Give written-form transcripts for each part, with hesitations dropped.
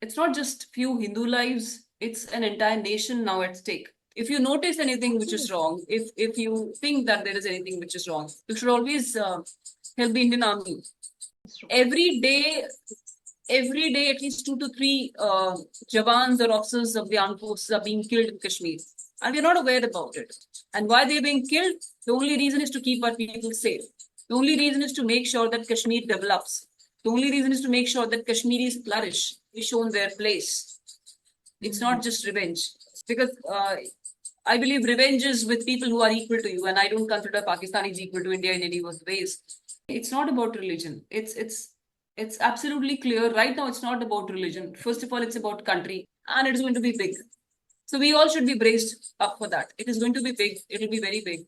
it's not just few Hindu lives, it's an entire nation now at stake. If you notice anything which is wrong, if you think that there is anything which is wrong, you should always help the Indian Army. Every day, every day, at least 2 to 3 Jawans or officers of the armed forces are being killed in Kashmir. And we're not aware about it. And why they're being killed? The only reason is to keep our people safe. The only reason is to make sure that Kashmir develops. The only reason is to make sure that Kashmiris flourish, be shown their place. It's not just revenge. Because I believe revenge is with people who are equal to you, and I don't consider Pakistanis equal to India in any ways. It's not about religion. It's absolutely clear right now. It's not about religion. First of all, it's about country, and it's going to be big. So we all should be braced up for that. It is going to be big. It will be very big.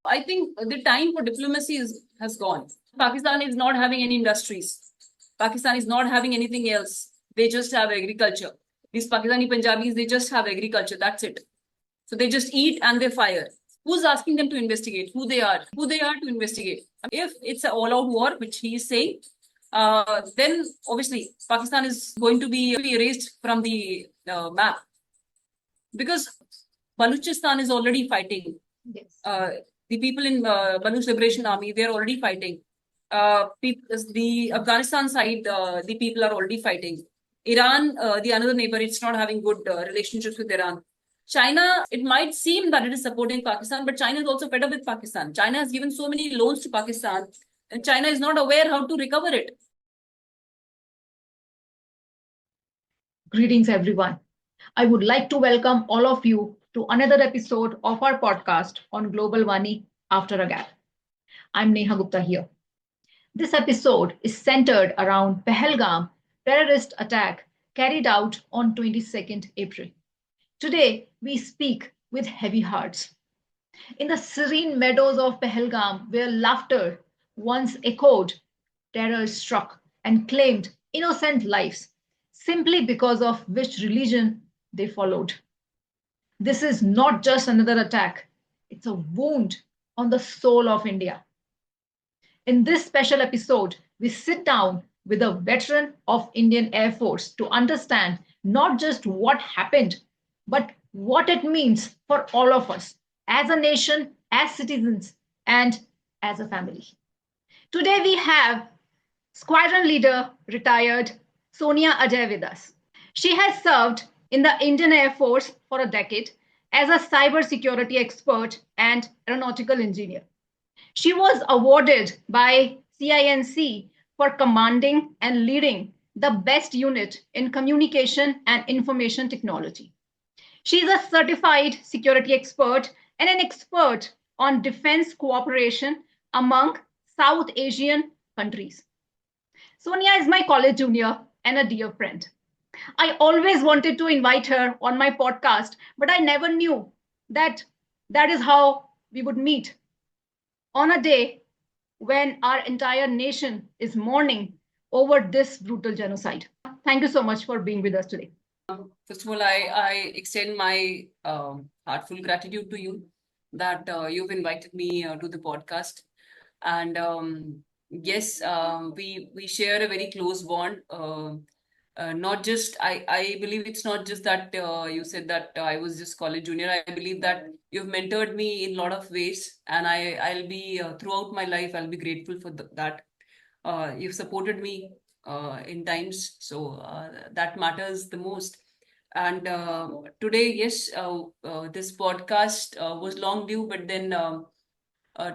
I think the time for diplomacy has gone. Pakistan is not having any industries. Pakistan is not having anything else. They just have agriculture. These Pakistani Punjabis, they just have agriculture. That's it. So they just eat and they fire. Who's asking them to investigate? Who they are to investigate? If it's an all-out war, which he is saying, then obviously Pakistan is going to be erased from the map. Because Baluchistan is already fighting. Yes. The people in Baluch Liberation Army, they're already fighting. The Afghanistan side, the people are already fighting. Iran, the another neighbor, it's not having good relationships with Iran. China, it might seem that it is supporting Pakistan, but China is also fed up with Pakistan. China has given so many loans to Pakistan, and China is not aware how to recover it. Greetings, everyone. I would like to welcome all of you to another episode of our podcast on GlobalVaani After a Gap. I'm NehaGupta here. This episode is centered around Pahalgam terrorist attack carried out on 22nd April. Today, we speak with heavy hearts. In the serene meadows of Pahalgam, where laughter once echoed, terror struck and claimed innocent lives simply because of which religion they followed. This is not just another attack, it's a wound on the soul of India. In this special episode, we sit down with a veteran of Indian Air Force to understand not just what happened, but what it means for all of us as a nation, as citizens, and as a family. Today we have Squadron Leader retired Sonia Ajay with us. She has served in the Indian Air Force for a decade as a cybersecurity expert and aeronautical engineer. She was awarded by CINC for commanding and leading the best unit in communication and information technology. She is a certified security expert and an expert on defense cooperation among South Asian countries. Sonia is my college junior and a dear friend. I always wanted to invite her on my podcast, but I never knew that that is how we would meet on a day when our entire nation is mourning over this brutal genocide. Thank you so much for being with us today. First of all, I extend my heartfelt gratitude to you that you've invited me to the podcast. And yes, we share a very close bond. Not just, I believe it's not just that you said that I was just college junior. I believe that you've mentored me in a lot of ways, and I'll be throughout my life, I'll be grateful for that. You've supported me in times, so that matters the most. And today, yes, this podcast was long due, but then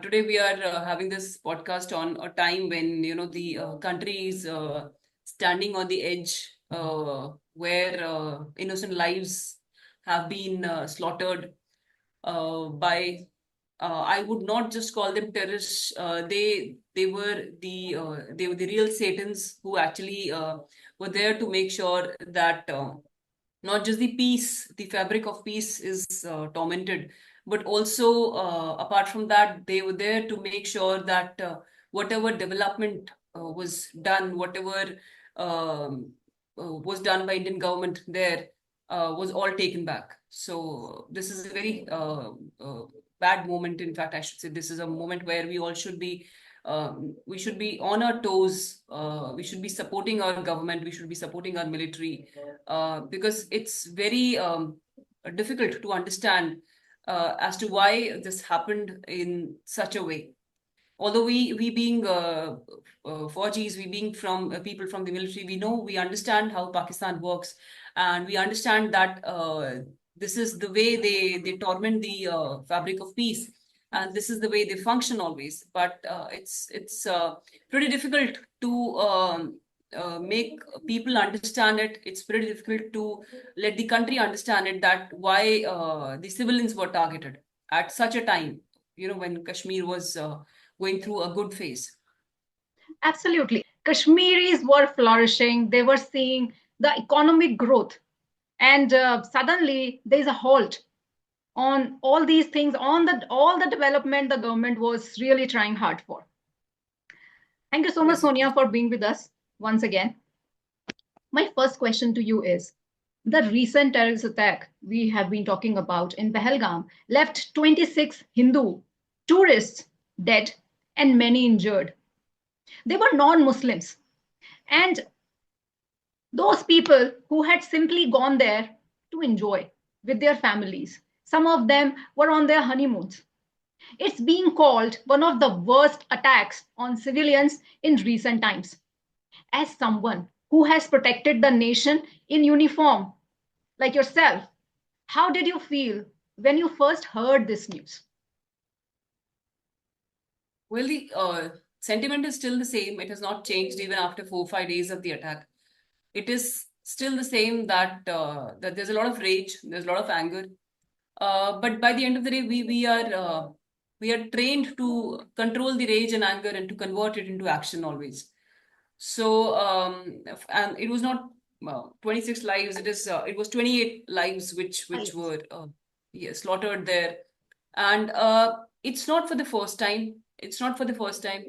today we are having this podcast on a time when the country is standing on the edge, where innocent lives have been slaughtered by. I would not just call them terrorists. They were the real Satans who actually were there to make sure that not just the peace, the fabric of peace is tormented, but also apart from that, they were there to make sure that whatever development was done, whatever was done by Indian government there was all taken back. So this is a very bad moment. In fact, I should say this is a moment where we all should be We should be on our toes. We should be supporting our government. We should be supporting our military, because it's very difficult to understand as to why this happened in such a way. Although we being Fauji's, we being from people from the military, we understand how Pakistan works, and we understand that this is the way they torment the fabric of peace, and this is the way they function always. But it's pretty difficult to make people understand it. It's pretty difficult to let the country understand it, that why the civilians were targeted at such a time, when Kashmir was going through a good phase. Absolutely. Kashmiris were flourishing. They were seeing the economic growth. And suddenly there's a halt on all these things, on all the development the government was really trying hard for. Thank you so much, Yes. Sonia, for being with us once again. My first question to you is, the recent terrorist attack we have been talking about in Pahalgam left 26 Hindu tourists dead and many injured. They were non-Muslims. And those people who had simply gone there to enjoy with their families, some of them were on their honeymoons. It's being called one of the worst attacks on civilians in recent times. As someone who has protected the nation in uniform, like yourself, how did you feel when you first heard this news? Well, the sentiment is still the same. It has not changed even after 4 or 5 days of the attack. It is still the same, that that there's a lot of rage, there's a lot of anger. But by the end of the day, we are trained to control the rage and anger and to convert it into action always. So and it was not 26 lives. It was 28 lives which Yes. were slaughtered there, and it's not for the first time. It's not for the first time.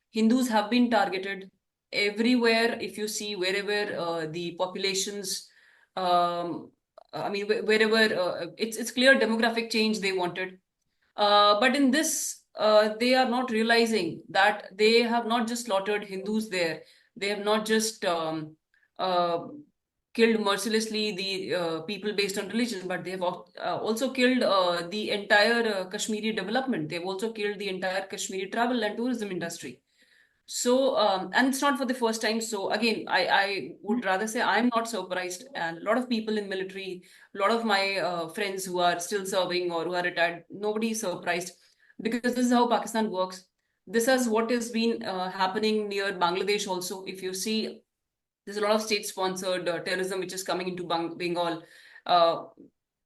Hindus have been targeted everywhere. If you see wherever the populations, I mean, wherever it's clear demographic change they wanted. But in this, they are not realizing that they have not just slaughtered Hindus there. They have not just killed mercilessly the people based on religion, but they have also killed the entire Kashmiri development. They've also killed the entire Kashmiri travel and tourism industry. So, and it's not for the first time. So again, I would rather say I'm not surprised. And a lot of people in military, a lot of my friends who are still serving or who are retired, nobody is surprised, because this is how Pakistan works. This is what has been happening near Bangladesh also. If you see, there's a lot of state-sponsored terrorism which is coming into Bengal.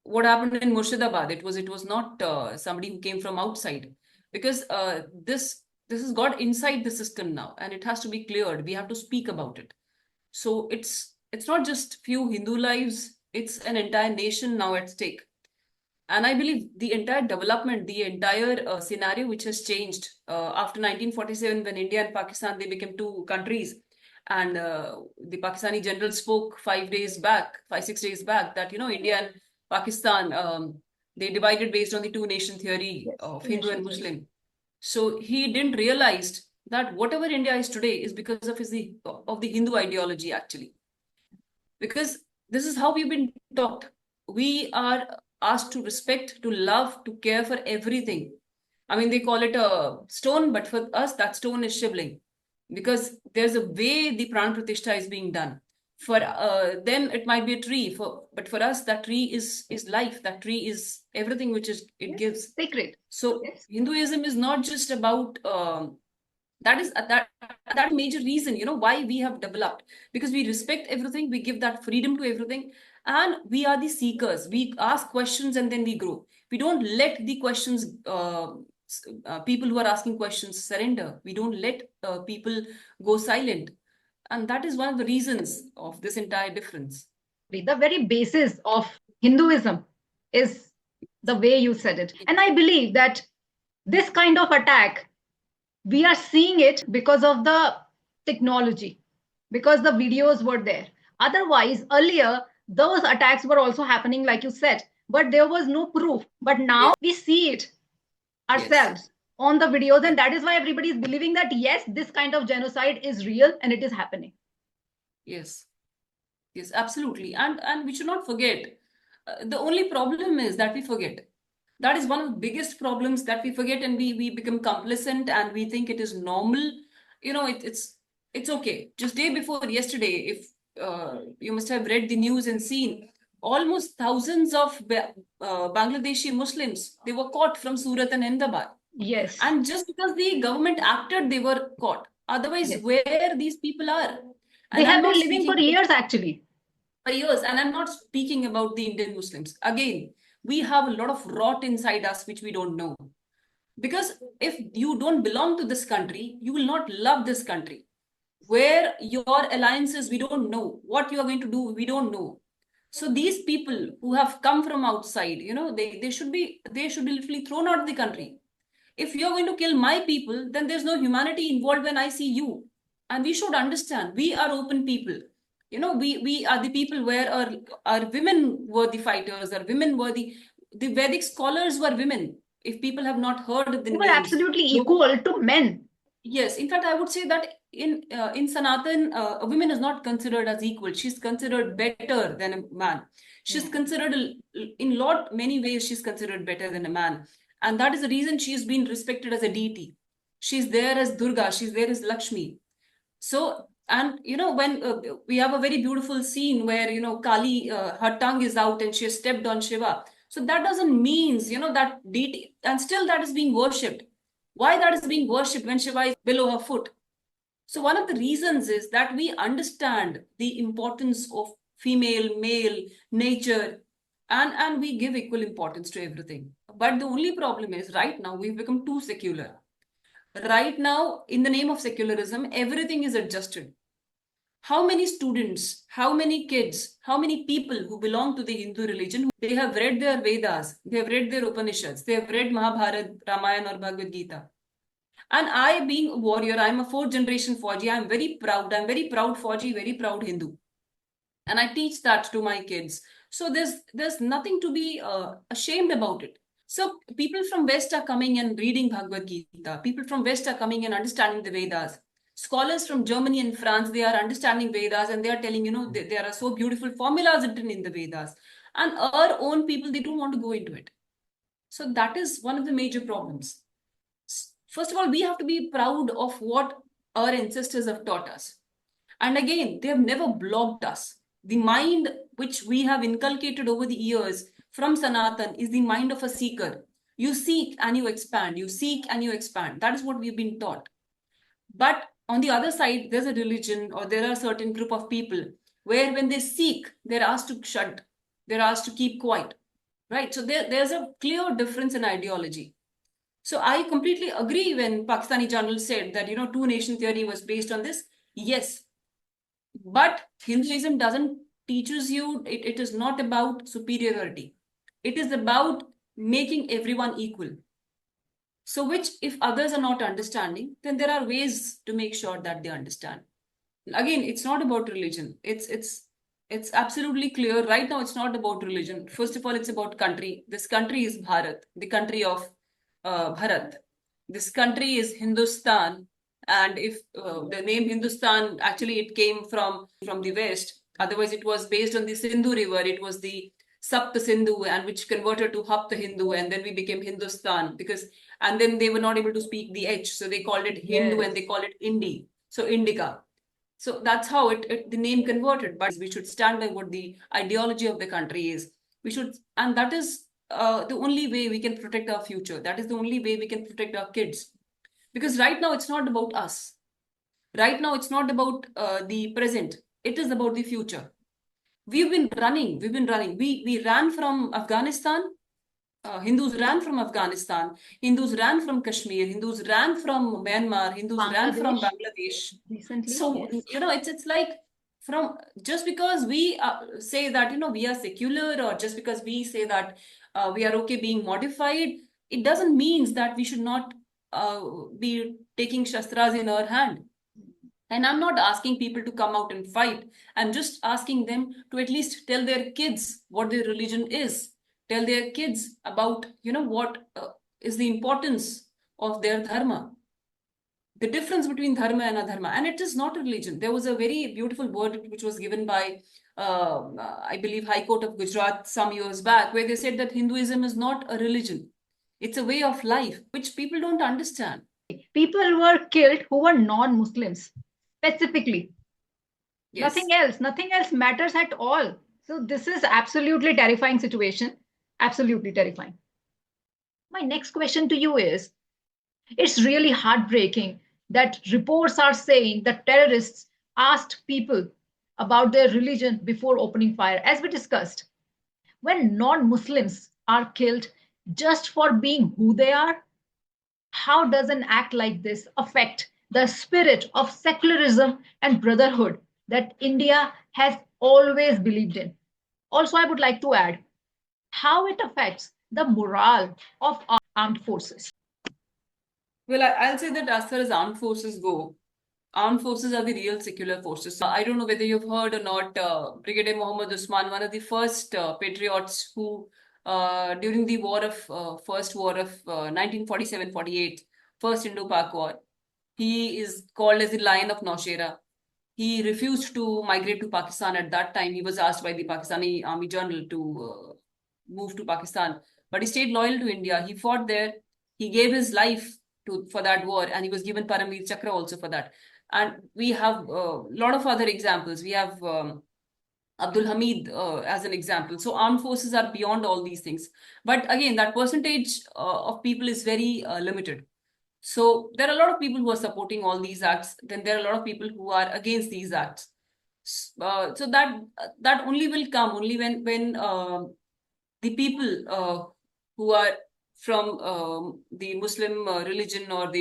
What happened in Murshidabad? It was not somebody who came from outside, because this has got inside the system now, and it has to be cleared. We have to speak about it. So it's not just few Hindu lives, it's an entire nation now at stake. And I believe the entire development, the entire scenario which has changed after 1947, when India and Pakistan, they became two countries. And the Pakistani general spoke 5 days back, 5, 6 days back, that, India and Pakistan, they divided based on the two nation theory of Hindu and Muslim. So he didn't realize that whatever India is today is because of the Hindu ideology, actually. Because this is how we've been taught. We are asked to respect, to love, to care for everything. I mean, they call it a stone, but for us, that stone is shivling, because there's a way the Pran Pratishtha is being done. For them, it might be a tree. But for us, that tree is life. That tree is everything which it gives. Sacred. So Hinduism is not just about that major reason, why we have developed, because we respect everything, we give that freedom to everything, and we are the seekers. We ask questions and then we grow. We don't let the questions people who are asking questions surrender. We don't let people go silent, and that is one of the reasons of this entire difference. The very basis of Hinduism is the way you said it. And I believe that this kind of attack, we are seeing it because of the technology, because the videos were there. Otherwise, earlier, those attacks were also happening, like you said, but there was no proof. But now we see it ourselves. on the videos, and that is why everybody is believing that yes, this kind of genocide is real and it is happening. Yes. Yes, absolutely. And we should not forget. The only problem is that we forget. That is one of the biggest problems, that we forget, and we become complacent and we think it is normal. You know, it's okay. Just day before yesterday, if you must have read the news and seen, almost thousands of Bangladeshi Muslims, they were caught from Surat and Ahmedabad. Yes. And just because the government acted, they were caught. Otherwise, Yes. where these people are? They And I'm have been not living for speaking years actually. for years, and I'm not speaking about the Indian Muslims. Again, we have a lot of rot inside us which we don't know. Because if you don't belong to this country, you will not love this country. Where your alliances, we don't know. What you are going to do, we don't know. So these people who have come from outside, you know, they should be literally thrown out of the country. If you're going to kill my people, then there's no humanity involved when I see you. And we should understand, we are open people. You know, we are the people where our women were the fighters, our women were the Vedic scholars were women. If people have not heard of the They were names. absolutely equal to men. Yes, in fact, I would say that in Sanatan, a woman is not considered as equal. She's considered better than a man. She's considered in lot many ways. She's considered better than a man, and that is the reason she's been respected as a deity. She's there as Durga. She's there as Lakshmi. So, and you know, when we have a very beautiful scene where, you know, Kali, her tongue is out and she has stepped on Shiva. So that doesn't mean, you know, that deity, and still that is being worshipped. Why that is being worshipped when Shiva is below her foot? So one of the reasons is that we understand the importance of female, male, nature, and we give equal importance to everything. But the only problem is right now we've become too secular. Right now, in the name of secularism, everything is adjusted. How many students, how many kids, how many people who belong to the Hindu religion, they have read their Vedas, they have read their Upanishads, they have read Mahabharata, Ramayana or Bhagavad Gita. And I, being a warrior, I'm a fourth generation Fauji. I'm very proud. I'm very proud Fauji, very proud Hindu. And I teach that to my kids. So there's nothing to be ashamed about it. So people from West are coming and reading Bhagavad Gita. People from West are coming and understanding the Vedas. Scholars from Germany and France, they are understanding Vedas and they are telling, you know, there are so beautiful formulas written in the Vedas. And our own people, they don't want to go into it. So that is one of the major problems. First of all, we have to be proud of what our ancestors have taught us. And again, they have never blocked us. The mind which we have inculcated over the years from Sanatan is the mind of a seeker. You seek and you expand. You seek and you expand. That is what we've been taught. But on the other side, there's a religion or there are a certain group of people where when they seek, they're asked to shut. They're asked to keep quiet. Right? So there's a clear difference in ideology. So I completely agree when Pakistani general said that, you know, two nation theory was based on this. Yes, but Hinduism doesn't teaches you, it is not about superiority. It is about making everyone equal. So which if others are not understanding, then there are ways to make sure that they understand. Again, it's not about religion. It's absolutely clear. Right now, it's not about religion. First of all, it's about country. This country is Bharat, the country of Bharat. This country is Hindustan, and if the name Hindustan actually it came from the West. Otherwise, it was based on the Sindhu River. It was the Sapta Sindhu, and which converted to Hapta Hindu, and then we became Hindustan because, and then they were not able to speak the H, so they called it Hindu and they call it Indi. So Indica. So that's how the name converted. But we should stand by what the ideology of the country is. We should, and that is the only way we can protect our future. That is the only way we can protect our kids. Because right now it's not about us. Right now it's not about the present. It is about the future. We've been running. We ran from Afghanistan. Hindus ran from Afghanistan. Hindus ran from Kashmir. Hindus ran from Myanmar. Hindus ran from Bangladesh. Recently, so yes. you know, it's like from just because we say that, you know, we are secular, or just because we say that we are okay being modified, it doesn't mean that we should not be taking shastras in our hand. And I'm not asking people to come out and fight. I'm just asking them to at least tell their kids what their religion is. Tell their kids about, you know, what is the importance of their dharma. The difference between dharma and adharma, and it is not a religion. There was a very beautiful word which was given by, I believe, High Court of Gujarat some years back, where they said that Hinduism is not a religion. It's a way of life, which people don't understand. People were killed who were non-Muslims, specifically. Yes. Nothing else matters at all. So this is absolutely terrifying situation. Absolutely terrifying. My next question to you is, it's really heartbreaking that reports are saying that terrorists asked people about their religion before opening fire, as we discussed. When non-Muslims are killed just for being who they are, how does an act like this affect the spirit of secularism and brotherhood that India has always believed in? Also, I would like to add how it affects the morale of armed forces. Well, I'll say that as far as armed forces go, armed forces are the real secular forces. I don't know whether you've heard or not, Brigadier Mohammed Usman, one of the first patriots who, during the first war of 1947-48, first Indo-Pak war, he is called as the Lion of Naushera. He refused to migrate to Pakistan at that time. He was asked by the Pakistani Army General to move to Pakistan, but he stayed loyal to India. He fought there. He gave his life for that war, and he was given Paramveer Chakra also for that. And we have a lot of other examples. We have Abdul Hamid as an example. So armed forces are beyond all these things. But again, that percentage of people is very limited. So there are a lot of people who are supporting all these acts. Then there are a lot of people who are against these acts. So that only will come only when the people who are from the Muslim religion or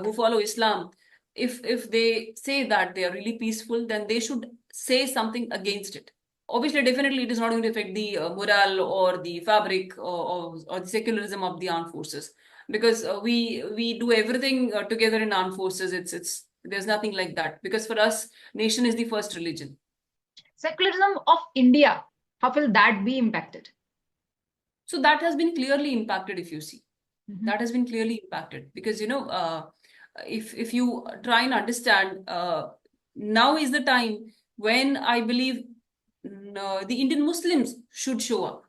who follow Islam, if they say that they are really peaceful, then they should say something against it. Obviously, definitely, it is not going to affect the morale or the fabric or the secularism of the armed forces, because we do everything together in armed forces. There's nothing like that, because for us, nation is the first religion. Secularism of India, how will that be impacted? So that has been clearly impacted, if you see. That has been clearly impacted, because if you try and understand, now is the time when I believe the Indian Muslims should show up.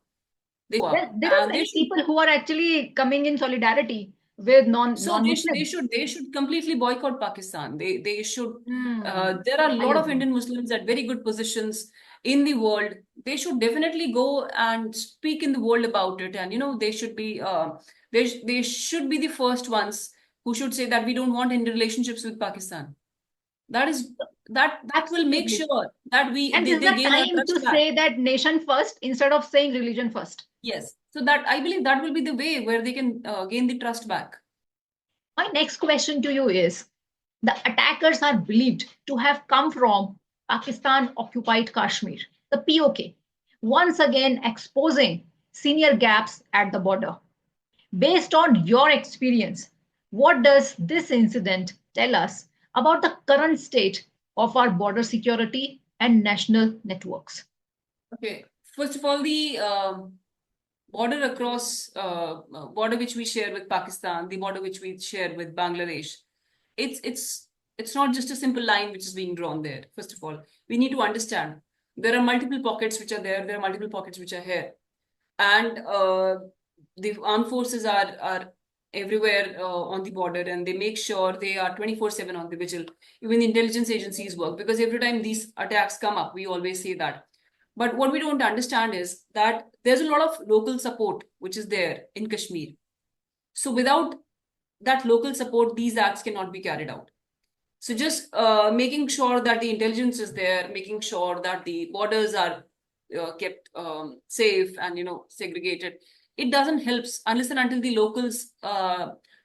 There are many people who are actually coming in solidarity with non-Muslims. They should completely boycott Pakistan. They should. There are a lot of Indian Muslims at very good positions in the world. They should definitely go and speak in the world about it, and they should be they should be the first ones who should say that we don't want any relationships with Pakistan. That will make sure that they gain our trust to back. Say that nation first instead of saying religion first. Yes, so that I believe that will be the way where they can gain the trust back. My next question to you is: the attackers are believed to have come from Pakistan-occupied Kashmir, the POK, once again exposing senior gaps at the border. Based on your experience, what does this incident tell us about the current state of our border security and national networks? Okay, first of all, the border across border which we share with Pakistan, the border which we share with Bangladesh, it's not just a simple line which is being drawn there. First of all, we need to understand there are multiple pockets which are there. There are multiple pockets which are here, and the armed forces are everywhere on the border, and they make sure they are 24/7 on the vigil. Even the intelligence agencies work, because every time these attacks come up, we always say that. But what we don't understand is that there's a lot of local support which is there in Kashmir. So without that local support, these acts cannot be carried out. So just making sure that the intelligence is there, making sure that the borders are kept safe and segregated, it doesn't help unless and until the locals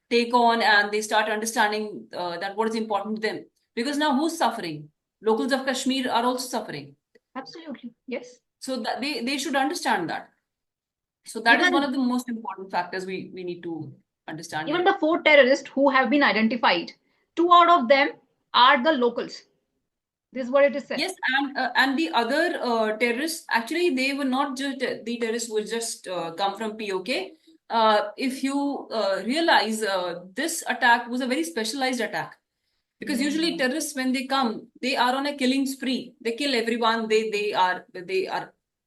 take on and they start understanding that what is important to them. Because now who's suffering? Locals of Kashmir are also suffering. Absolutely, yes. So that they should understand that. So that is one of the most important factors we need to understand. Even the 4 terrorists who have been identified, 2 out of them are the locals. This is what it is said. Yes, and the other terrorists, actually, they were not just the terrorists who just come from POK. if you realize, this attack was a very specialized attack. Because usually terrorists, when they come, they are on a killing spree. They kill everyone. They are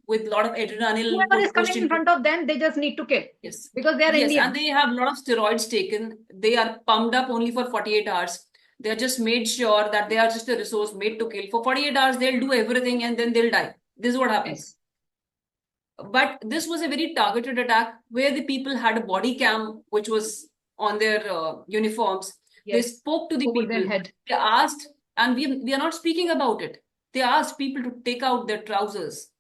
with a lot of adrenaline Whoever is pushed coming in into. front of them, they just need to kill. Yes. Because they are Yes, Indian. and they have a lot of steroids taken. They are pumped up only for 48 hours. They are just made sure that they are just a resource made to kill. For 48 hours, they'll do everything and then they'll die. This is what happens. Yes. But this was a very targeted attack where the people had a body cam which was on their uniforms. They Yes. spoke to the Over their people. head. They asked, and we are not speaking about it. They asked people to take out their trousers.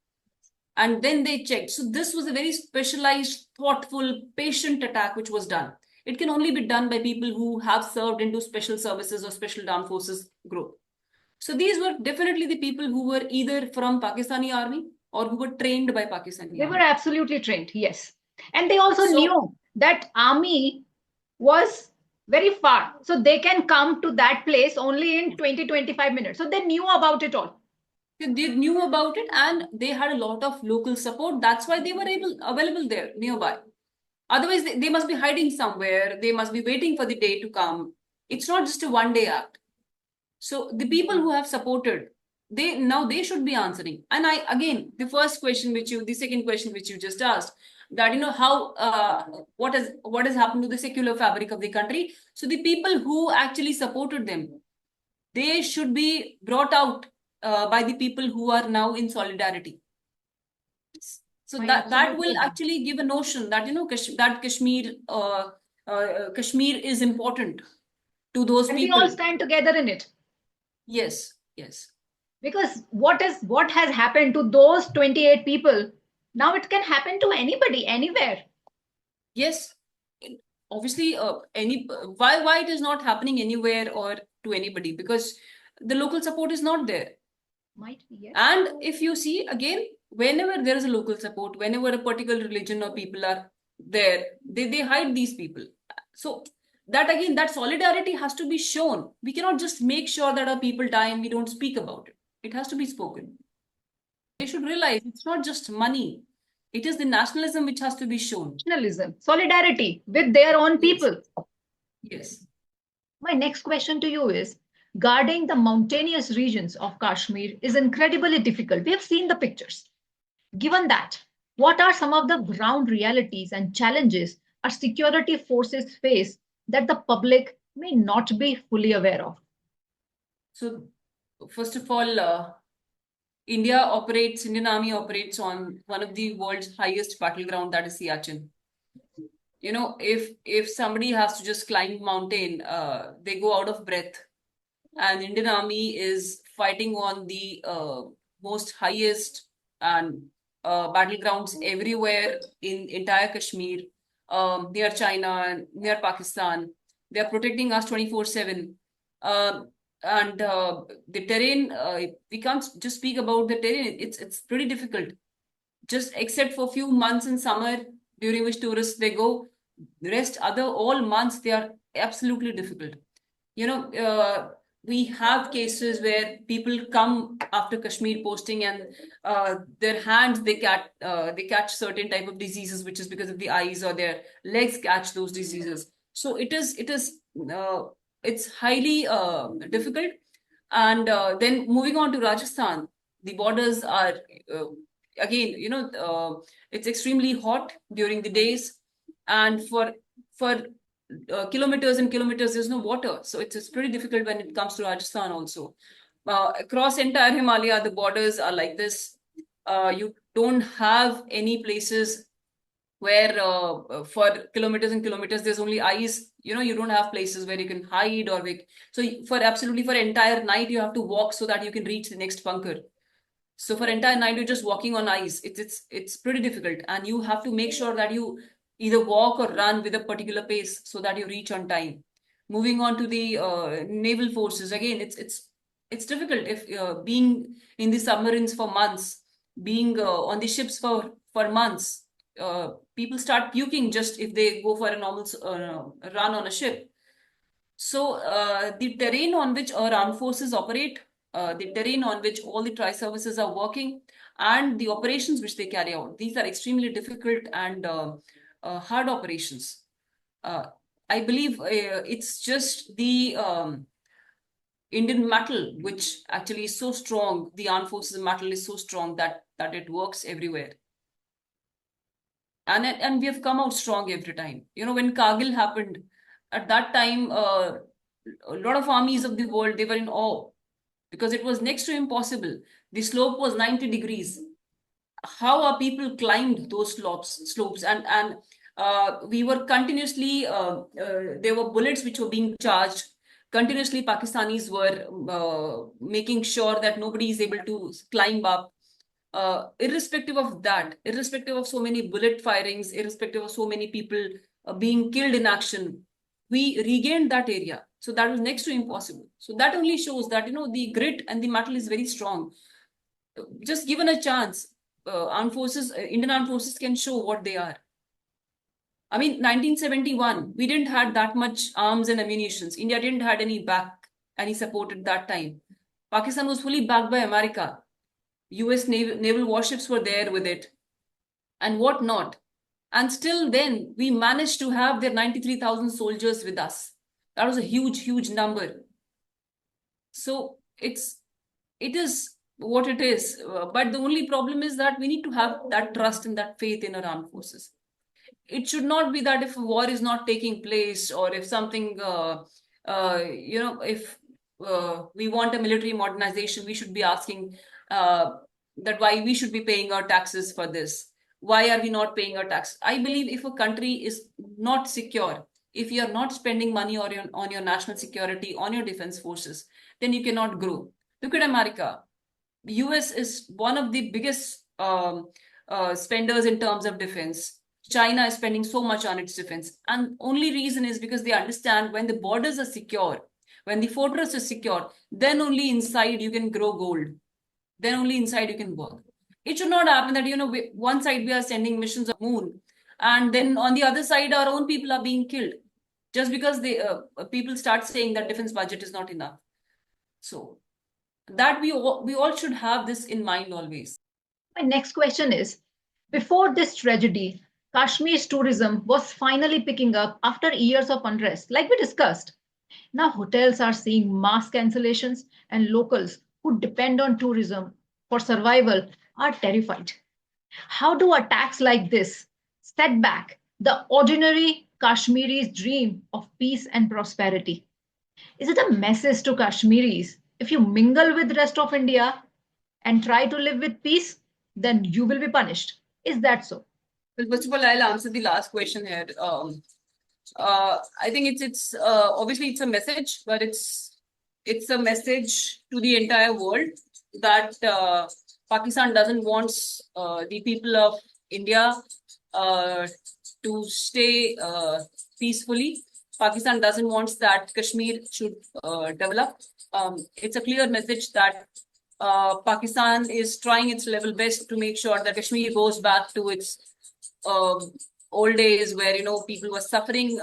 And then they checked. So this was a very specialized, thoughtful, patient attack which was done. It can only be done by people who have served into special services or special armed forces group. So these were definitely the people who were either from Pakistani army or who were trained by Pakistani They were army. absolutely trained, yes. And they also So- knew that army was very far. So they can come to that place only in 20-25 minutes. So they knew about it all. They knew about it and they had a lot of local support. That's why they were available there nearby. Otherwise, they must be hiding somewhere. They must be waiting for the day to come. It's not just a one-day act. So the people who have supported, they should be answering. And the second question which you just asked, that how what has happened to the secular fabric of the country. So the people who actually supported them, they should be brought out by the people who are now in solidarity. So I that absolutely will agree. actually give a notion that that Kashmir is important to those And we people. all stand together in it. Yes, yes. Because what has happened to those 28 people, now it can happen to anybody, anywhere. Yes, obviously, why it is not happening anywhere or to anybody? Because the local support is not there. Might be, yes. And if you see again, whenever there is a local support, whenever a particular religion or people are there, they hide these people. So that solidarity has to be shown. We cannot just make sure that our people die and we don't speak about it. It has to be spoken. They should realize it's not just money. It is the nationalism which has to be shown. Nationalism, solidarity with their own people. Yes. My next question to you is, guarding the mountainous regions of Kashmir is incredibly difficult. We have seen the pictures. Given that, what are some of the ground realities and challenges our security forces face that the public may not be fully aware of? So, first of all, Indian Army operates on one of the world's highest battleground, that is Siachen. If somebody has to just climb mountain, they go out of breath. And Indian Army is fighting on the most highest and battlegrounds everywhere in entire Kashmir, near China, near Pakistan. They are protecting us 24/7. And the terrain, we can't just speak about the terrain. It's pretty difficult. Just except for a few months in summer during which tourists they go, the rest all months they are absolutely difficult. We have cases where people come after Kashmir posting and their hands they catch certain type of diseases, which is because of the eyes, or their legs catch those diseases. So it's highly difficult. And then moving on to Rajasthan, the borders are again, it's extremely hot during the days, and for kilometers and kilometers there's no water, so it's pretty difficult when it comes to Rajasthan also. Across entire Himalaya the borders are like this. You don't have any places where for kilometers and kilometers there's only ice. You don't have places where you can hide so for entire night you have to walk so that you can reach the next bunker. So for entire night you're just walking on ice. It's pretty difficult, and you have to make sure that you either walk or run with a particular pace so that you reach on time. Moving on to the naval forces, again, it's difficult if being in the submarines for months, being on the ships for months. People start puking just if they go for a normal run on a ship. So the terrain on which our armed forces operate, the terrain on which all the tri-services are working, and the operations which they carry out, these are extremely difficult and hard operations. I believe it's just the Indian metal, which actually is so strong. The armed forces metal is so strong that it works everywhere. And we have come out strong every time. When Kargil happened, at that time, a lot of armies of the world, they were in awe because it was next to impossible. The slope was 90 degrees. How our people climbed those slopes and we were continuously, there were bullets which were being charged. Continuously, Pakistanis were making sure that nobody is able to climb up. Irrespective of that, irrespective of so many bullet firings, irrespective of so many people being killed in action, we regained that area. So that was next to impossible. So that only shows that, the grit and the metal is very strong. Just given a chance, Indian armed forces can show what they are. I mean, 1971, we didn't had that much arms and ammunitions. India didn't had any support at that time. Pakistan was fully backed by America. US naval warships were there with it and whatnot. And still then, we managed to have their 93,000 soldiers with us. That was a huge, huge number. So it is what it is. But the only problem is that we need to have that trust and that faith in our armed forces. It should not be that if a war is not taking place or if something, if we want a military modernization, we should be asking that why we should be paying our taxes for this. Why are we not paying our tax? I believe if a country is not secure, if you are not spending money on your national security, on your defense forces, then you cannot grow. Look at America. US is one of the biggest spenders in terms of defense. China is spending so much on its defense. And only reason is because they understand when the borders are secure, when the fortress is secure, then only inside you can grow gold. Then only inside you can work. It should not happen that, one side we are sending missions on the moon, and then on the other side, our own people are being killed just because people start saying that defense budget is not enough. So that we all should have this in mind always. My next question is, before this tragedy, Kashmir's tourism was finally picking up after years of unrest, like we discussed. Now hotels are seeing mass cancellations and locals who depend on tourism for survival are terrified. How do attacks like this set back the ordinary Kashmiri's dream of peace and prosperity? Is it a message to Kashmiris? If you mingle with the rest of India and try to live with peace, then you will be punished. Is that so? Well, first of all, I'll answer the last question here. I think it's obviously it's a message, but it's a message to the entire world that Pakistan doesn't want the people of India to stay peacefully. Pakistan doesn't want that Kashmir should develop. It's a clear message that Pakistan is trying its level best to make sure that Kashmir goes back to its old days where people were suffering.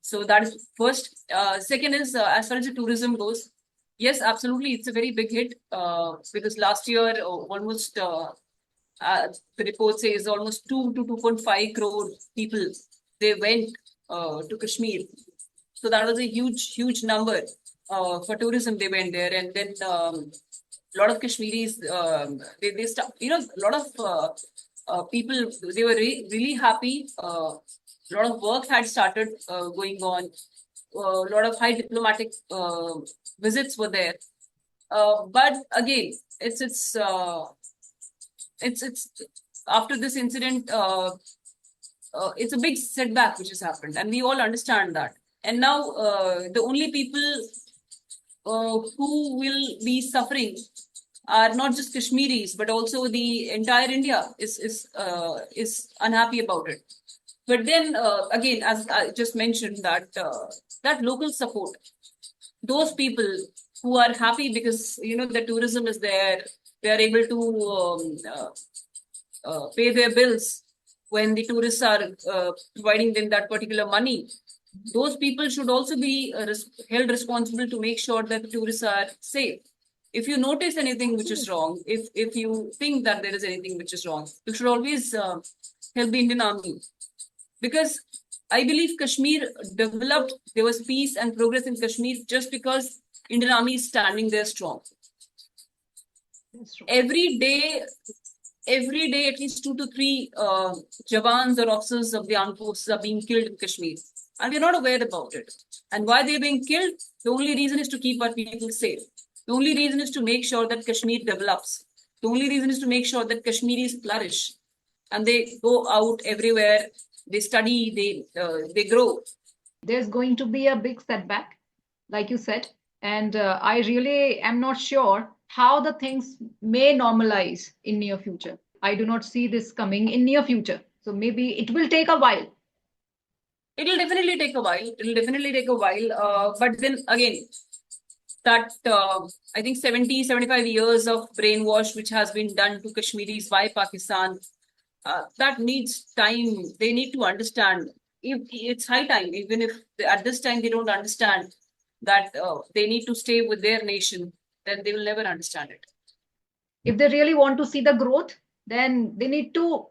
So that is first. Second is as far as the tourism goes, yes, absolutely, it's a very big hit because last year almost the report says almost 2 to 2.5 crore people they went to Kashmir. So that was a huge number for tourism. They went there, and then a lot of Kashmiris they start, a lot of people, they were really happy. A lot of work had started going on. A lot of high diplomatic visits were there. But again, it's after this incident, it's a big setback which has happened, and we all understand that. And now the only people who will be suffering are not just Kashmiris, but also the entire India is unhappy about it. But then again, as I just mentioned, that local support, those people who are happy because the tourism is there, they are able to pay their bills when the tourists are providing them that particular money. Those people should also be held responsible to make sure that the tourists are safe. If you notice anything which is wrong, if you think that there is anything which is wrong, you should always help the Indian Army. Because I believe Kashmir developed, there was peace and progress in Kashmir just because Indian Army is standing there strong. That's true. Every day, at least 2 to 3 Jawans or officers of the armed forces are being killed in Kashmir. And we're not aware about it. And why they're being killed? The only reason is to keep our people safe. The only reason is to make sure that Kashmir develops. The only reason is to make sure that Kashmiris flourish. And they go out everywhere, they study, they grow. There's going to be a big setback, like you said. And I really am not sure how the things may normalize in near future. I do not see this coming in near future. So maybe it will take a while. It'll definitely take a while. But then again, that I think 70, 75 years of brainwash which has been done to Kashmiris by Pakistan, that needs time. They need to understand. If it's high time, even if at this time they don't understand that they need to stay with their nation, then they will never understand it. If they really want to see the growth, then they need to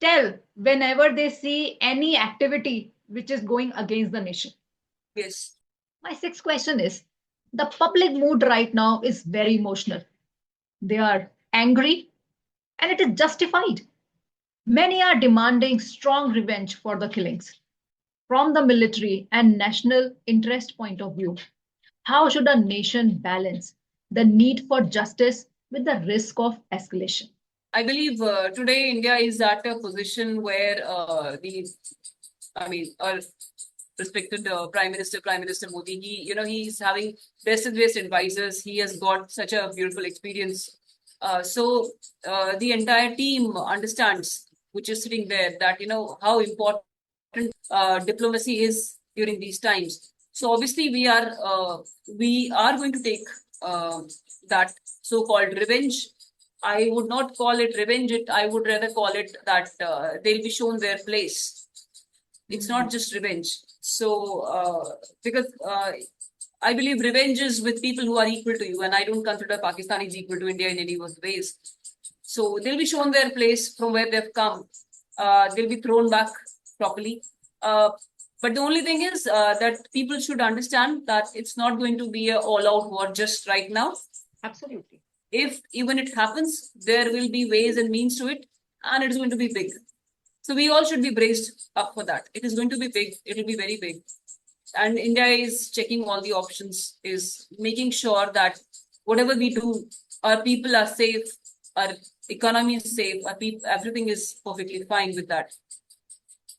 tell whenever they see any activity which is going against the nation. Yes. My sixth question is, the public mood right now is very emotional. They are angry and it is justified. Many are demanding strong revenge for the killings. From the military and national interest point of view, how should a nation balance the need for justice with the risk of escalation? I believe today India is at a position where our respected Prime Minister Modi, he's having best of best advisors. He has got such a beautiful experience. So the entire team understands, which is sitting there, that how important diplomacy is during these times. So obviously we are going to take that so-called revenge. I would not call it revenge. I would rather call it that they'll be shown their place. It's not just revenge. So because I believe revenge is with people who are equal to you, and I don't consider Pakistan is equal to India in any ways. So they'll be shown their place from where they've come. They'll be thrown back properly. But the only thing is that people should understand that it's not going to be an all-out war just right now. Absolutely. If even it happens, there will be ways and means to it, and it is going to be big. So we all should be braced up for that. It is going to be big. It will be very big. And India is checking all the options, is making sure that whatever we do, our people are safe, our economy is safe, everything is perfectly fine with that.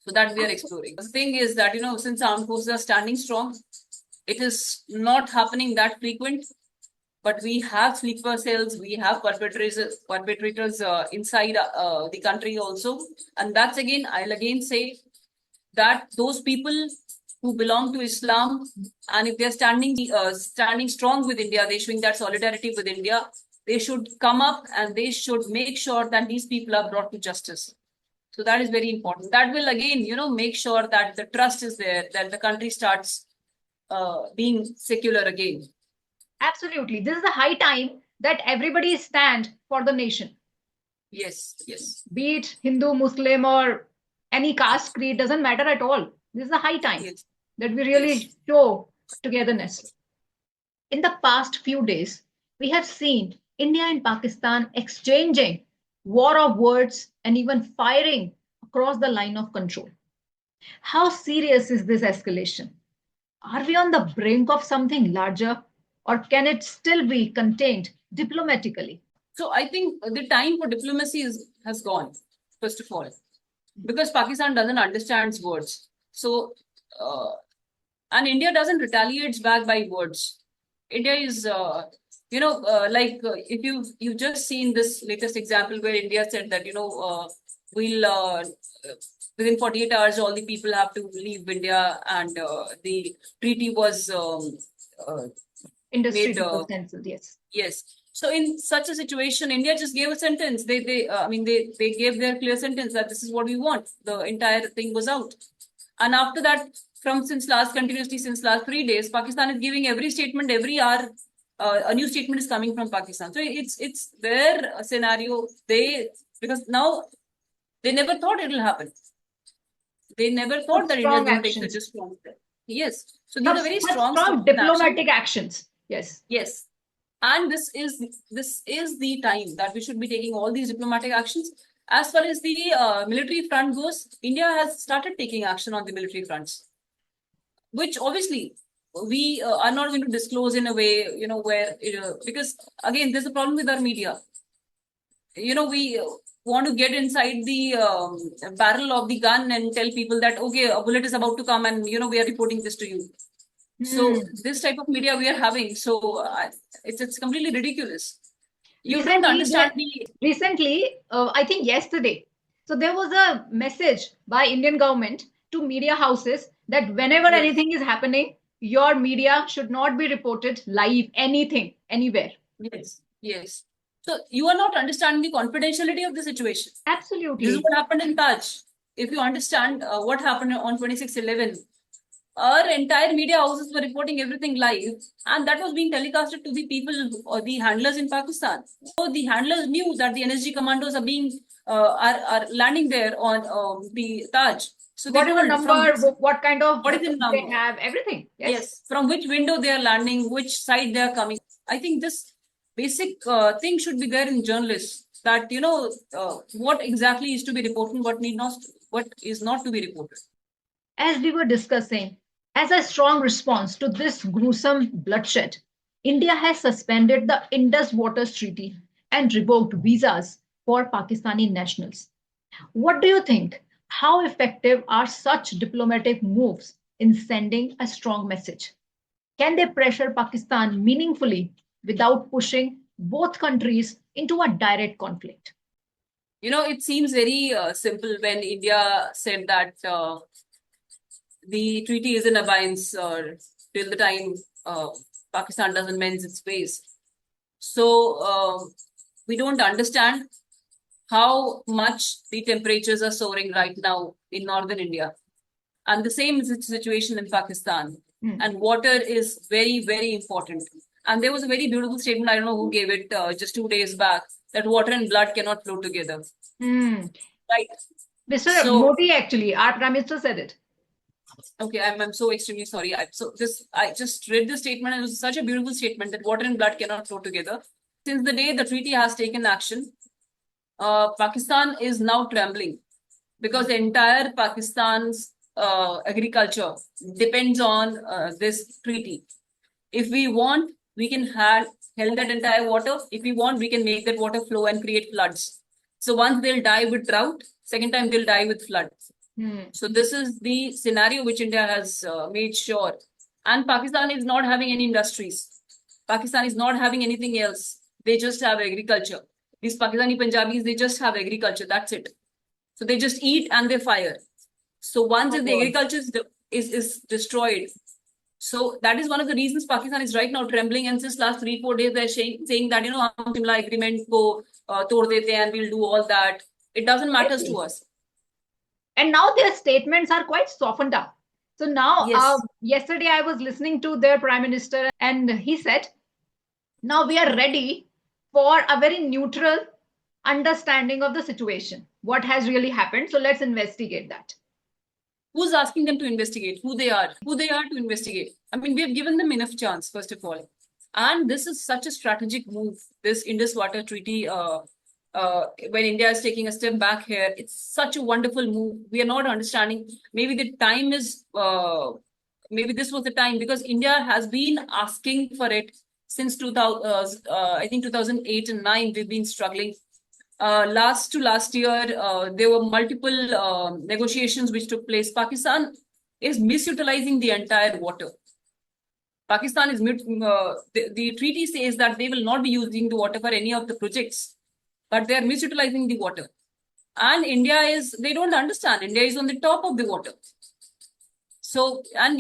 So that we are exploring. The thing is that, since armed forces are standing strong, it is not happening that frequent. But we have sleeper cells, we have perpetrators inside the country also. And that's again, I'll again say that those people who belong to Islam, and if they're standing strong with India, they're showing that solidarity with India, they should come up and they should make sure that these people are brought to justice. So that is very important. That will again, make sure that the trust is there, that the country starts being secular again. Absolutely. This is the high time that everybody stand for the nation. Yes. Be it Hindu, Muslim, or any caste, creed, doesn't matter at all. This is the high time that we really show togetherness. In the past few days, we have seen India and Pakistan exchanging war of words and even firing across the line of control. How serious is this escalation? Are we on the brink of something larger, or can it still be contained diplomatically? So I think the time for diplomacy has gone, first of all, because Pakistan doesn't understand words. So, and India doesn't retaliate back by words. India is, if you've just seen this latest example where India said that, we'll within 48 hours, all the people have to leave India, and the treaty was Indus Treaty was cancelled. Yes. So in such a situation, India just gave a sentence. They gave their clear sentence that this is what we want. The entire thing was out. And after that, since last 3 days, Pakistan is giving every statement, every hour, a new statement is coming from Pakistan. So it's their scenario. Because now They never thought it will happen. They never thought that India is Strong going to take actions. such a strong step. Yes. So these are very Such strong steps strong in action. diplomatic actions. Yes. Yes. And this is the time that we should be taking all these diplomatic actions. As far as the military front goes, India has started taking action on the military fronts, which obviously we are not going to disclose in a way, where, because again, there's a problem with our media. We want to get inside the barrel of the gun and tell people that, okay, a bullet is about to come and, we are reporting this to you. So this type of media we are having, so it's completely ridiculous. You don't understand the... Recently, I think yesterday, so there was a message by Indian government to media houses that whenever Yes. anything is happening, your media should not be reported live, anything, anywhere. Yes, yes. So you are not understanding the confidentiality of the situation. Absolutely. This is what happened in Taj. If you understand what happened on 26/11, our entire media houses were reporting everything live, and that was being telecasted to the people or the handlers in Pakistan. So the handlers knew that the NSG commandos are being are landing there on the Taj. So they Whatever told number, what kind of what is the they number, have, everything. yes, from which window they are landing, which side they are coming. I think this basic thing should be there in journalists, that what exactly is to be reported, what is not to be reported. As we were discussing, as a strong response to this gruesome bloodshed, India has suspended the Indus Waters Treaty and revoked visas for Pakistani nationals. What do you think? How effective are such diplomatic moves in sending a strong message? Can they pressure Pakistan meaningfully without pushing both countries into a direct conflict? It seems very simple when India said that the treaty is in abeyance till the time Pakistan doesn't mend its ways. So we don't understand how much the temperatures are soaring right now in northern India. And the same is the situation in Pakistan. And water is very, very important. And there was a very beautiful statement, I don't know who gave it just 2 days back, that water and blood cannot flow together. Right. Mr. Modi, actually, our Prime Minister said it. Okay, I'm so extremely sorry. I just read the statement, and it was such a beautiful statement that water and blood cannot flow together. Since the day the treaty has taken action, Pakistan is now trembling because the entire Pakistan's agriculture depends on this treaty. If we want, we can hold that entire water. If we want, we can make that water flow and create floods. So once they'll die with drought, second time they'll die with floods. So this is the scenario which India has made sure. And Pakistan is not having any industries. Pakistan is not having anything else. They just have agriculture. These Pakistani Punjabis, they just have agriculture. That's it. So they just eat and they fire. So once if the agriculture is destroyed, so that is one of the reasons Pakistan is right now trembling. And since last 3-4 days, they're saying that, hum Shimla agreement ko tod dete and we'll do all that. It doesn't matter to us. And now their statements are quite softened up. So now, yesterday I was listening to their Prime Minister and he said, now we are ready for a very neutral understanding of the situation. What has really happened? So let's investigate that. Who's asking them to investigate? Who they are to investigate? I mean, we have given them enough chance, first of all. And this is such a strategic move, this Indus Water Treaty, when India is taking a step back here. It's such a wonderful move. We are not understanding. Maybe the time is, maybe this was the time, because India has been asking for it since 2000, I think 2008 and 9, we've been struggling. Last year, there were multiple negotiations which took place. Pakistan is misutilizing the entire water. Pakistan is, the treaty says that they will not be using the water for any of the projects, but they are misutilizing the water. And India they don't understand. India is on the top of the water. So, and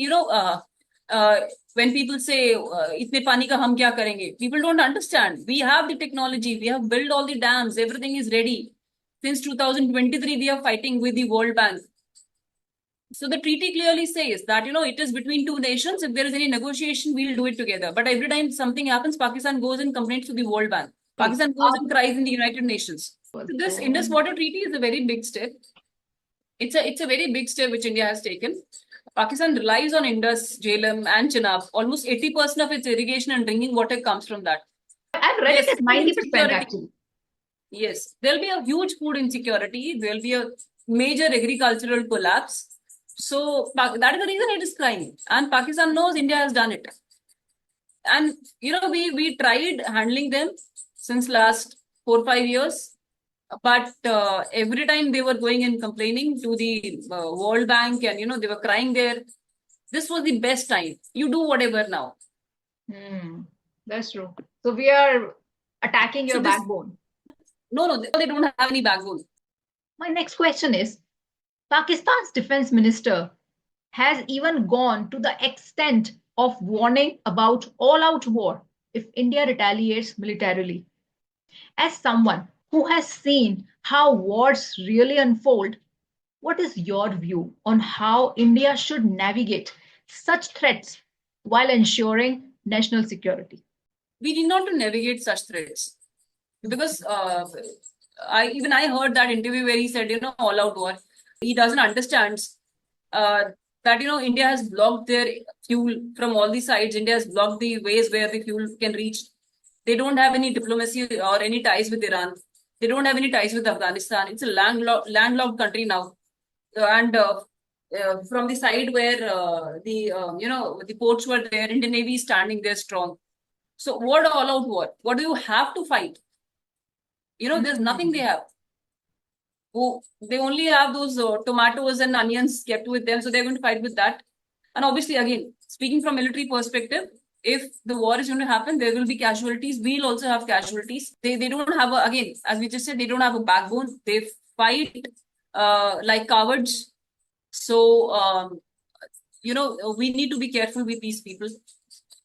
when people say, itne pani ka hum kya karenge? People don't understand. We have the technology. We have built all the dams. Everything is ready. Since 2023, we are fighting with the World Bank. So the treaty clearly says that, it is between two nations. If there is any negotiation, we'll do it together. But every time something happens, Pakistan goes and complains to the World Bank. Pakistan goes and cries in the United Nations. So this Indus Water Treaty is a very big step. It's a very big step which India has taken. Pakistan relies on Indus, Jhelum, and Chenab. Almost 80% of its irrigation and drinking water comes from that. I've read Yes, it as food 90% insecurity. actually. Yes, there'll be a huge food insecurity. There'll be a major agricultural collapse. So that is the reason it is crying. And Pakistan knows India has done it. And we tried handling them since last 4-5 years. But every time they were going and complaining to the World Bank, and they were crying there. This was the best time. You do whatever now. That's true. So we are attacking your this- backbone. No, they don't have any backbone. My next question is, Pakistan's defense minister has even gone to the extent of warning about all-out war if India retaliates militarily. As someone who has seen how wars really unfold, what is your view on how India should navigate such threats while ensuring national security? We need not to navigate such threats. Because I heard that interview where he said, all out war. He doesn't understand that, India has blocked their fuel from all the sides. India has blocked the ways where the fuel can reach. They don't have any diplomacy or any ties with Iran. They don't have any ties with Afghanistan. It's a landlocked country now. And from the side where the ports were there, Indian Navy is standing there strong. So what all out war? What do you have to fight? There's nothing they have. They only have those tomatoes and onions kept with them. So they're going to fight with that. And obviously, again, speaking from military perspective, if the war is going to happen, there will be casualties. We'll also have casualties. They don't have again, as we just said, they don't have a backbone. They fight like cowards. So, we need to be careful with these people.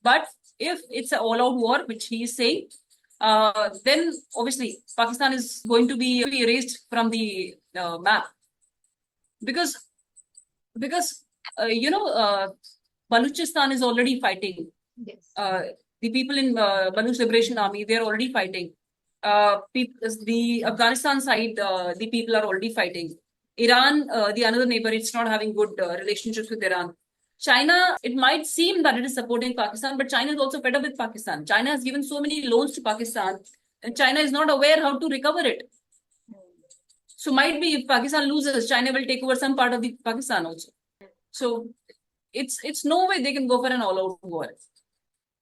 But if it's an all-out war, which he is saying, then obviously Pakistan is going to be erased from the map because Baluchistan is already fighting. Yes. The people in Baluch Liberation Army, they're already fighting. The Afghanistan side, the people are already fighting. Iran, the another neighbor, it's not having good relationships with Iran. China, it might seem that it is supporting Pakistan, but China is also fed up with Pakistan. China has given so many loans to Pakistan, and China is not aware how to recover it. So might be if Pakistan loses, China will take over some part of the Pakistan also. So it's no way they can go for an all-out war.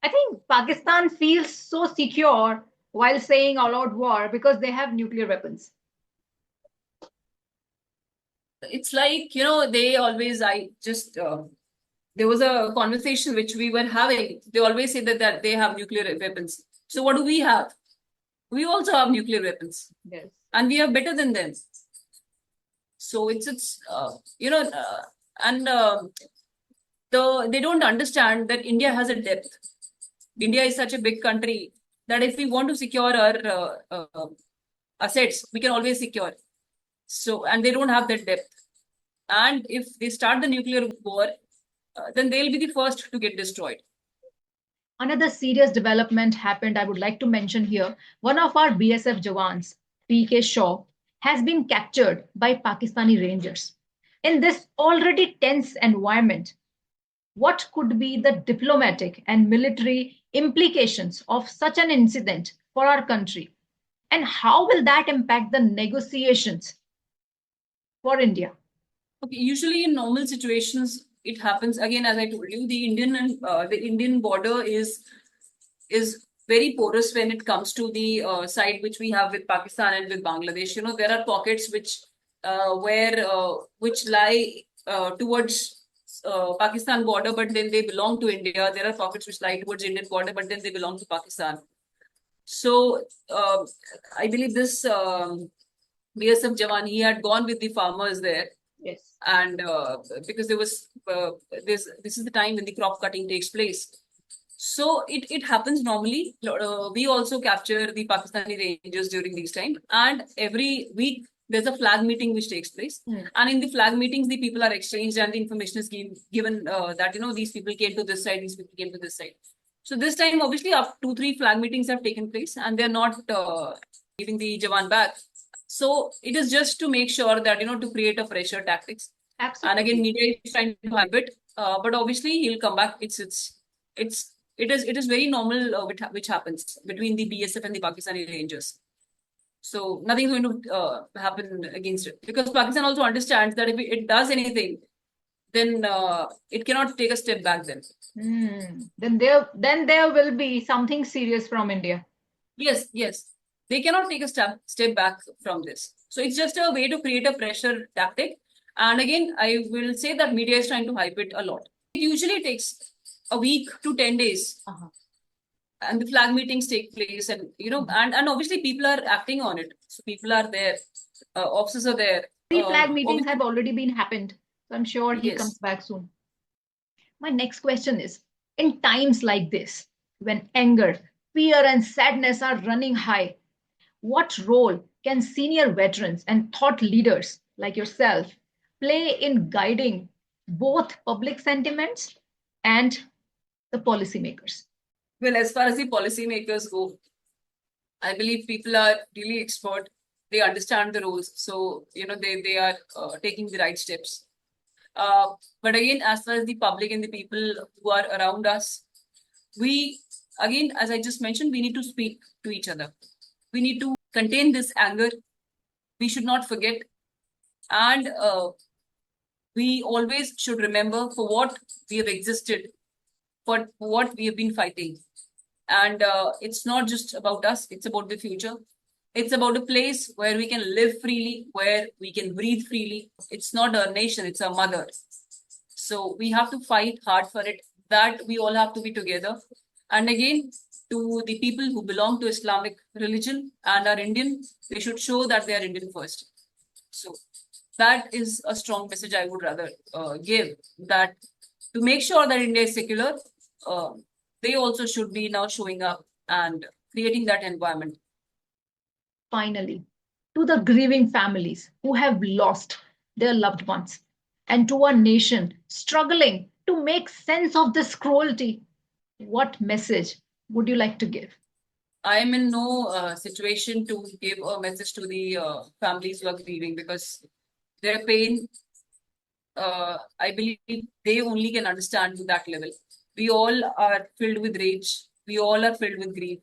I think Pakistan feels so secure while saying all-out war because they have nuclear weapons. It's like, they always, there was a conversation which we were having. They always say that they have nuclear weapons. So what do we have? We also have nuclear weapons. Yes. And we are better than them. So they don't understand that India has a depth. India is such a big country that if we want to secure our assets, we can always secure. So, and they don't have that depth. And if they start the nuclear war, then they'll be the first to get destroyed. Another serious development happened, I would like to mention here. One of our BSF Jawans, PK Shaw, has been captured by Pakistani Rangers. In this already tense environment, what could be the diplomatic and military implications of such an incident for our country? And how will that impact the negotiations for India? Okay, usually in normal situations, it happens again, as I told you, the Indian border is very porous when it comes to the side which we have with Pakistan and with Bangladesh. There are pockets which lie towards Pakistan border, but then they belong to India. There are pockets which lie towards Indian border, but then they belong to Pakistan. So I believe this BSF Jawan, he had gone with the farmers there. Yes. And because there was this is the time when the crop cutting takes place. So it happens normally. We also capture the Pakistani Rangers during these times. And every week, there's a flag meeting which takes place. And in the flag meetings, the people are exchanged and the information is given that, these people came to this side, these people came to this side. So this time, obviously, after 2, 3 flag meetings have taken place, and they're not giving the Jawan back. So it is just to make sure that to create a pressure tactics. And again, Absolutely. media is trying to hype it, but obviously he'll come back. It is very normal which happens between the BSF and the Pakistani Rangers. So nothing's going to happen against it, because Pakistan also understands that if it does anything, then it cannot take a step back. Then there will be something serious from India. Yes, they cannot take a step back from this. So it's just a way to create a pressure tactic. And again, I will say that media is trying to hype it a lot. It usually takes a week to 10 days. And the flag meetings take place, and and obviously people are acting on it. So people are there, officers are there. 3 flag meetings have already been happened. So I'm sure he Yes. comes back soon. My next question is, in times like this, when anger, fear, and sadness are running high, what role can senior veterans and thought leaders like yourself play in guiding both public sentiments and the policymakers? Well, as far as the policymakers go, I believe people are really expert. They understand the rules, so they are taking the right steps. But again, as far as the public and the people who are around us, we, again, as I just mentioned, we need to speak to each other. We need to contain this anger. We should not forget. And we always should remember for what we have existed, for what we have been fighting. And it's not just about us, it's about the future. It's about a place where we can live freely, where we can breathe freely. It's not a nation, it's a mother. So we have to fight hard for it, that we all have to be together. And again, to the people who belong to Islamic religion and are Indian, they should show that they are Indian first. So that is a strong message I would rather give, that to make sure that India is secular, they also should be now showing up and creating that environment. Finally, to the grieving families who have lost their loved ones, and to our nation struggling to make sense of this cruelty, what message would you like to give? I am in no situation to give a message to the families who are grieving, because their pain, I believe they only can understand to that level. We all are filled with rage. We all are filled with grief.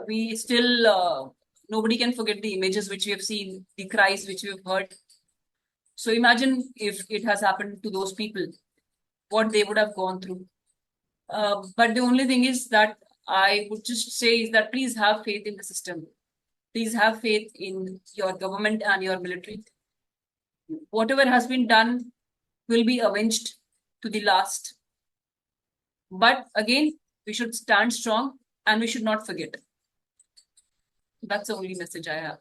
We still, nobody can forget the images which we have seen, the cries which we have heard. So imagine if it has happened to those people, what they would have gone through. But the only thing is that I would just say is that please have faith in the system. Please have faith in your government and your military. Whatever has been done will be avenged to the last. But again, we should stand strong and we should not forget. That's the only message I have.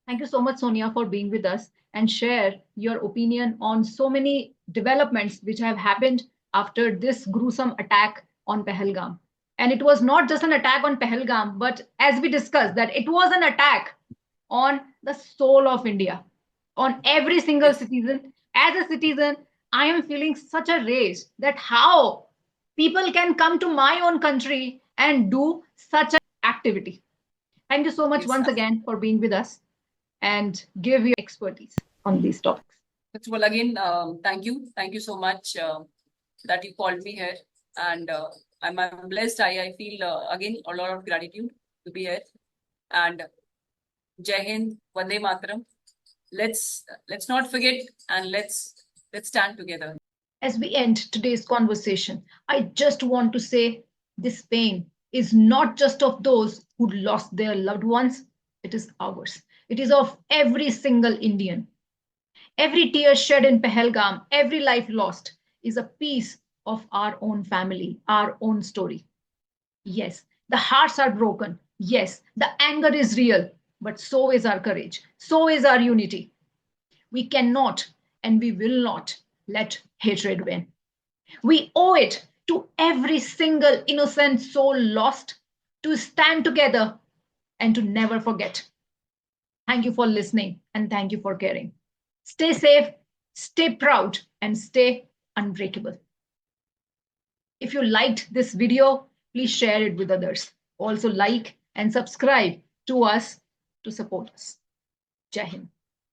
Thank you so much, Sonia, for being with us and share your opinion on so many developments which have happened after this gruesome attack on Pahalgam. And it was not just an attack on Pahalgam, but as we discussed, that it was an attack on the soul of India, on every single citizen. As a citizen, I am feeling such a rage that how people can come to my own country and do such an activity. Thank you so much once again for being with us and give your expertise on these topics. Well, again, thank you. Thank you so much that you called me here. And I'm blessed. I feel, again, a lot of gratitude to be here. And Jai Hind, Vande Mataram. Let's not forget, and let's stand together. As we end today's conversation, I just want to say this pain is not just of those who lost their loved ones, it is ours. It is of every single Indian. Every tear shed in Pahalgam, every life lost is a piece of our own family, our own story. Yes, the hearts are broken. Yes, the anger is real, but so is our courage. So is our unity. We cannot and we will not let hatred win. We owe it to every single innocent soul lost to stand together and to never forget. Thank you for listening and thank you for caring. Stay safe, stay proud, and stay unbreakable. If you liked this video, please share it with others. Also like and subscribe to us to support us. Jai Hind.